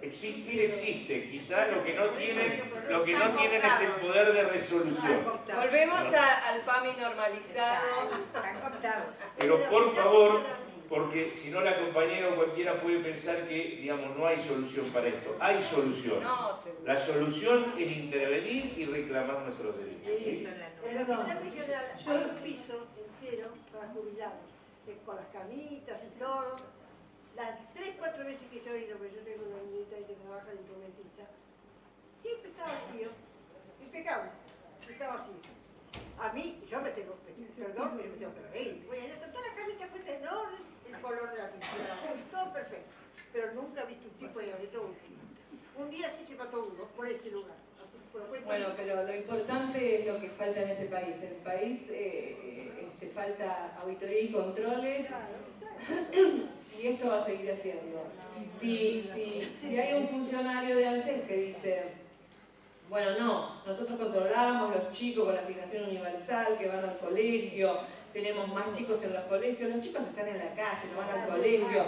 Existir existe, quizás lo que no tienen es el poder de resolución. Volvemos al PAMI normalizado. Pero por favor, porque si no la compañera o cualquiera puede pensar que, digamos, no hay solución para esto. Hay solución. La solución es intervenir y reclamar nuestros derechos. ¿Sí? Perdón, yo un piso entero para jubilados, con las camitas y todo. Las 3-4 veces que yo he ido, porque yo tengo una niñita y que trabaja de instrumentista, siempre está vacío, impecable, está vacío. A mí, yo me tengo, perdón, pero me tengo que reír. Bueno, ya están todas las camitas puestas en orden, el color de la pintura, todo perfecto. Pero nunca he visto un tipo de todo último. Un día sí se mató uno, por este lugar. Bueno, pero lo importante es lo que falta en este país. En el país falta auditoría y controles. Y esto va a seguir haciendo. Si hay un funcionario de ANSES que dice: bueno, no, nosotros controlamos los chicos con la asignación universal que van al colegio, tenemos más chicos en los colegios, los chicos están en la calle, no van al colegio.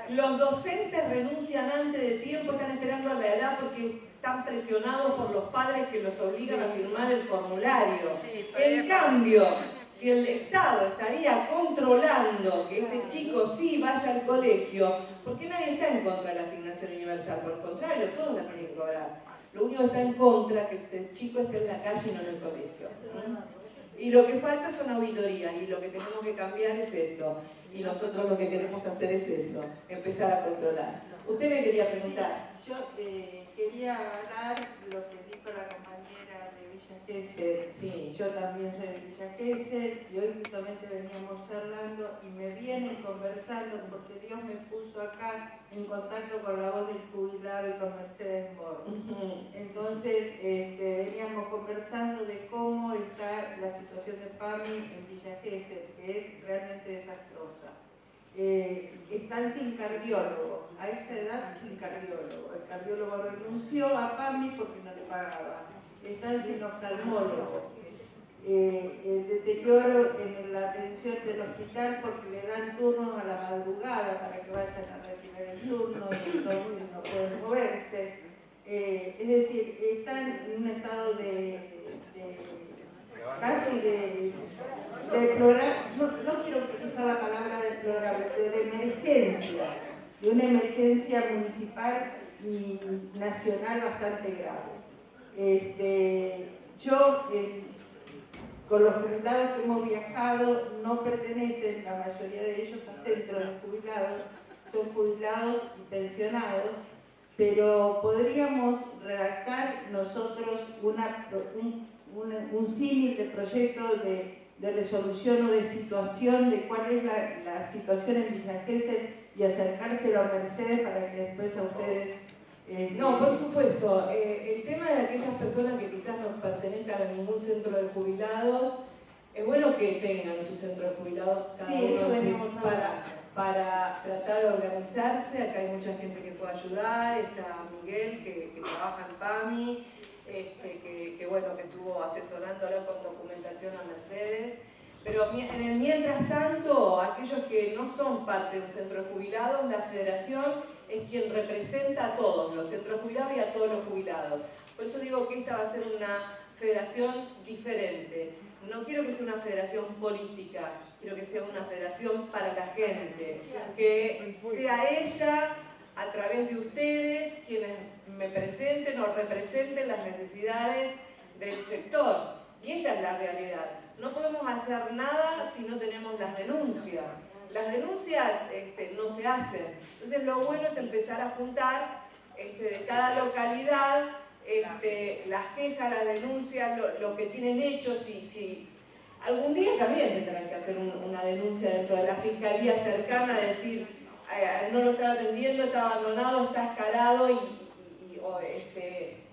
Los docentes renuncian antes de tiempo, están esperando a la edad porque están presionados por los padres que los obligan a firmar el formulario. En cambio, si el Estado estaría controlando que ese chico sí vaya al colegio, porque nadie está en contra de la asignación universal, por el contrario, todos la tienen que cobrar. Lo único que está en contra es que este chico esté en la calle y no en el colegio. Y lo que falta son auditorías, y lo que tenemos que cambiar es eso. Y nosotros lo que queremos hacer es eso, empezar a controlar. Usted me quería preguntar. Sí, yo quería avalar lo que dijo la compañera de Villa Gesell. Sí. Yo también soy de Villa Gesell y hoy justamente veníamos charlando y me vienen conversando porque Dios me puso acá en contacto con la voz del jubilado y con Mercedes Morro. Entonces veníamos conversando de cómo está la situación de PAMI en Villa Gesell, que es realmente desastrosa. Están sin cardiólogo, a esta edad sin cardiólogo. El cardiólogo renunció a PAMI porque no le pagaba. Están sin oftalmólogo. El deterioro en la atención del hospital porque le dan turnos a la madrugada para que vayan a retirar el turno y entonces no pueden moverse. Es decir, están en un estado casi de deplorar, no quiero utilizar la palabra deplorable, pero de emergencia, de una emergencia municipal y nacional bastante grave. Yo, con los jubilados que hemos viajado, no pertenecen la mayoría de ellos a centros de jubilados, son jubilados y pensionados, pero podríamos redactar nosotros un símil de proyecto de resolución o de situación de cuál es la situación en Villa Gesell y acercárselo a Mercedes para que después a ustedes... No, por supuesto. El tema de aquellas personas que quizás no pertenezcan a ningún centro de jubilados, es bueno que tengan su centro de jubilados cada uno para tratar de organizarse. Acá hay mucha gente que puede ayudar. Está Miguel, que trabaja en PAMI, que bueno, que estuvo asesorándola con documentación a Mercedes. Pero en el mientras tanto, aquellos que no son parte de un centro de jubilados, la federación es quien representa a todos los centros jubilados y a todos los jubilados. Por eso digo que esta va a ser una federación diferente. No quiero que sea una federación política, quiero que sea una federación para la gente, que sea ella, a través de ustedes, quienes me presenten o representen las necesidades del sector. Y esa es la realidad. No podemos hacer nada si no tenemos las denuncias. Las denuncias no se hacen. Entonces lo bueno es empezar a juntar de cada localidad las quejas, las denuncias, lo que tienen hecho. Si algún día también tendrán que hacer una denuncia dentro de la fiscalía cercana, decir no lo está atendiendo, está abandonado, está escalado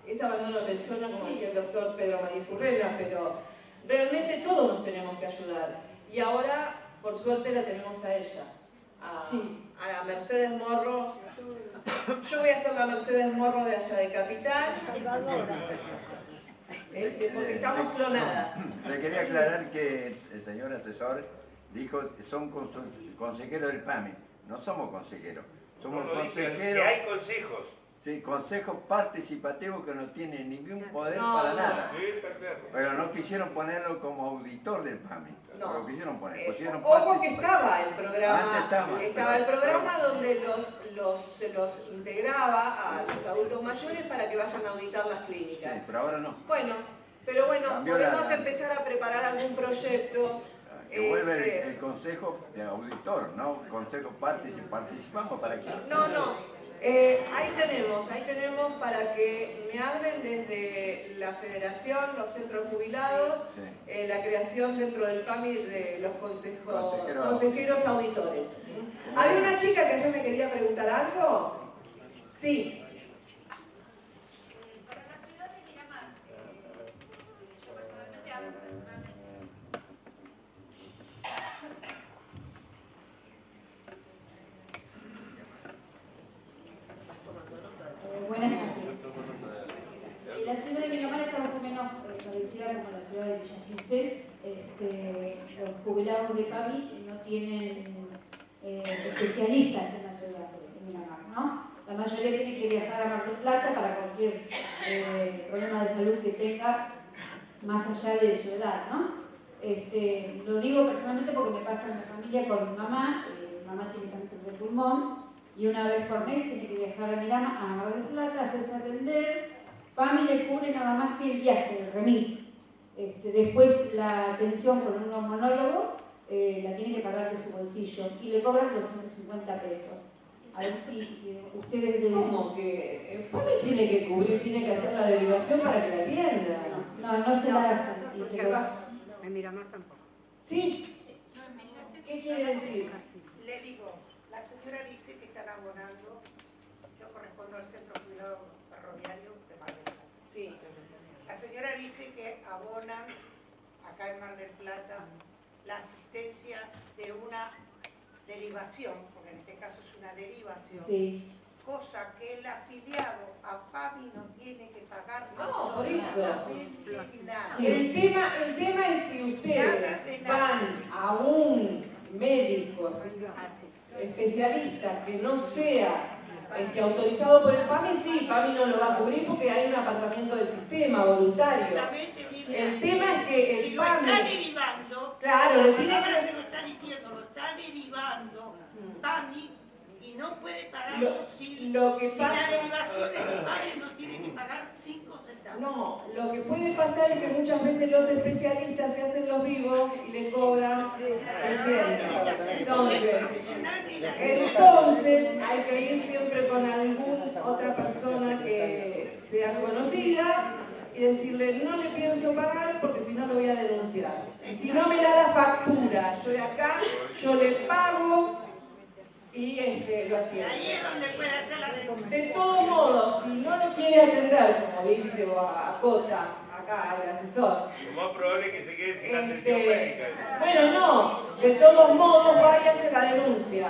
es abandono de personas, como decía el doctor Pedro María Currena, pero realmente todos nos tenemos que ayudar. Y ahora, por suerte, la tenemos a ella, a la Mercedes Morro. Yo voy a ser la Mercedes Morro de allá de Capital, porque estamos clonadas. Le quería aclarar que el señor asesor dijo que son consejeros del PAMI. No somos consejeros, somos consejeros... Que hay consejos. Sí, consejos participativos que no tienen ningún poder para nada. Pero no quisieron ponerlo como auditor del PAMI. No. Lo quisieron poner. Ojo que estaba el programa, estaba el programa donde se los integraba a los adultos mayores para que vayan a auditar las clínicas. Sí, pero ahora no. Bueno, podemos empezar a preparar algún proyecto. Que vuelve el consejo de auditor, ¿no? Consejo participamos para que... No. Ahí tenemos para que me hablen desde la federación, los centros jubilados, la creación dentro del PAMI de los consejeros auditores. ¿Había una chica que ayer me quería preguntar algo? Sí. Para la ciudad de Miramar, yo personalmente hablo personalmente. Buenas noches. La ciudad de Miramar está más o menos parecida como la ciudad de Villa Gesell. Los jubilados de PAMI no tienen especialistas en la ciudad de Miramar, ¿no? la mayoría tiene que viajar a Mar del Plata para cualquier problema de salud que tenga, más allá de su edad, ¿no? Lo digo personalmente porque me pasa en la familia con mi mamá. Mi mamá tiene cáncer de pulmón y una vez por mes tiene que viajar a Mar del Plata, hacerse atender. PAMI le cubre nada más que el viaje, el remis. Después la atención con un neumonólogo la tiene que pagar de su bolsillo y le cobran 250 pesos. A ver si ustedes... ¿Cómo que el PAMI tiene que cubrir, tiene que hacer la derivación para que la atienda? No se la hacen. En Miramar tampoco. ¿Sí? ¿Qué quiere decir? Le digo, la señora dice que están abonando, yo correspondo al Centro Jubilado Ferroviario de Mar del Plata. Sí. La señora dice que abonan acá en Mar del Plata la asistencia de una derivación, porque en este caso es una derivación, sí. Cosa que el afiliado a PAMI no tiene que pagar. No, por eso. Nada. El tema es si ustedes van a un médico especialista que no sea autorizado por el PAMI, sí, PAMI no lo va a cubrir porque hay un apartamiento del sistema voluntario. El tema es que el PAMI... Lo está derivando, claro, lo tiene que... se lo está diciendo, lo está derivando PAMI y no puede pagarlo si la derivación del PAMI no tiene que pagar 5 centavos. No, lo que puede pasar es que muchas veces los especialistas se hacen los vivos y le cobran el ciento. Entonces hay que ir siempre con alguna otra persona que sea conocida y decirle, no le pienso pagar porque si no lo voy a denunciar. Y si no me da la factura, yo de acá, yo le pago y lo atiendo. Ahí es donde puede hacer la denuncia. De todos modos, si no lo quiere atender, como dice a Cota, acá el asesor, lo más probable es que se quede sin atención médica. Bueno, no, de todos modos vaya a hacer la denuncia.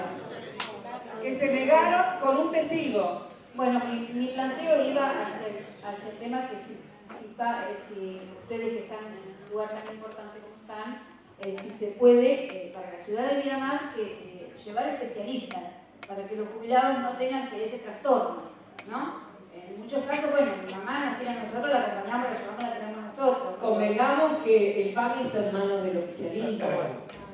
Que se negaron con un testigo. Bueno, mi planteo iba hacia el tema que si ustedes que están en un lugar tan importante como están, si se puede, para la ciudad de Miramar, llevar especialistas, para que los jubilados no tengan ese trastorno, ¿no? En muchos casos, bueno, mi mamá nos tiene a nosotros, la acompañamos, la llevamos, la tenemos nosotros. Convengamos que el PAMI está en manos del oficialismo.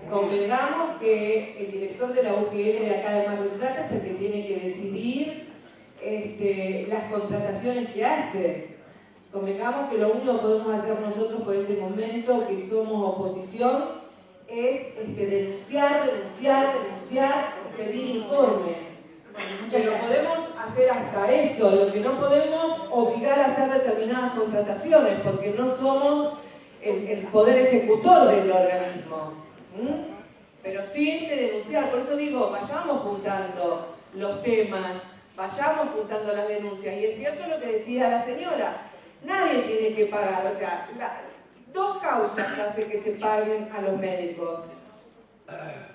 Convengamos que el director de la UGR de acá de Mar del Plata es el que tiene que decidir las contrataciones que hace. Convengamos que lo único que podemos hacer nosotros por este momento, que somos oposición, es denunciar, pedir informe. Pero podemos hacer hasta eso, lo que no podemos obligar a hacer determinadas contrataciones, porque no somos el poder ejecutor del organismo. Pero sí denunciar, por eso digo, vayamos juntando los temas, vayamos juntando las denuncias. Y es cierto lo que decía la señora, nadie tiene que pagar, o sea, dos causas hace que se paguen a los médicos.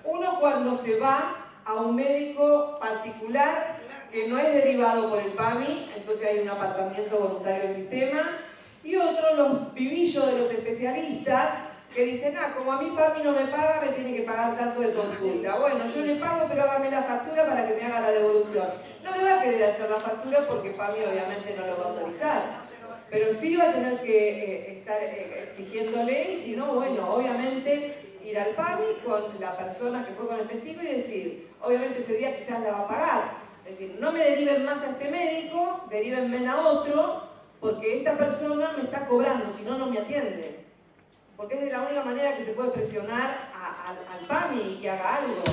Uno, cuando se va a un médico particular que no es derivado por el PAMI, entonces hay un apartamiento voluntario del sistema. Y otro, los vivillos de los especialistas que dicen, como a mí PAMI no me paga, me tiene que pagar tanto de consulta. Bueno, yo le pago, pero hágame la factura para que me haga la devolución. No me va a querer hacer la factura porque PAMI obviamente no lo va a autorizar. Pero sí va a tener que estar exigiéndole, y si no, bueno, obviamente ir al PAMI con la persona que fue con el testigo y decir, obviamente ese día quizás la va a pagar. Es decir, no me deriven más a este médico, derívenme a otro, porque esta persona me está cobrando, si no, no me atiende. Porque es de la única manera que se puede presionar al PAMI y que haga algo.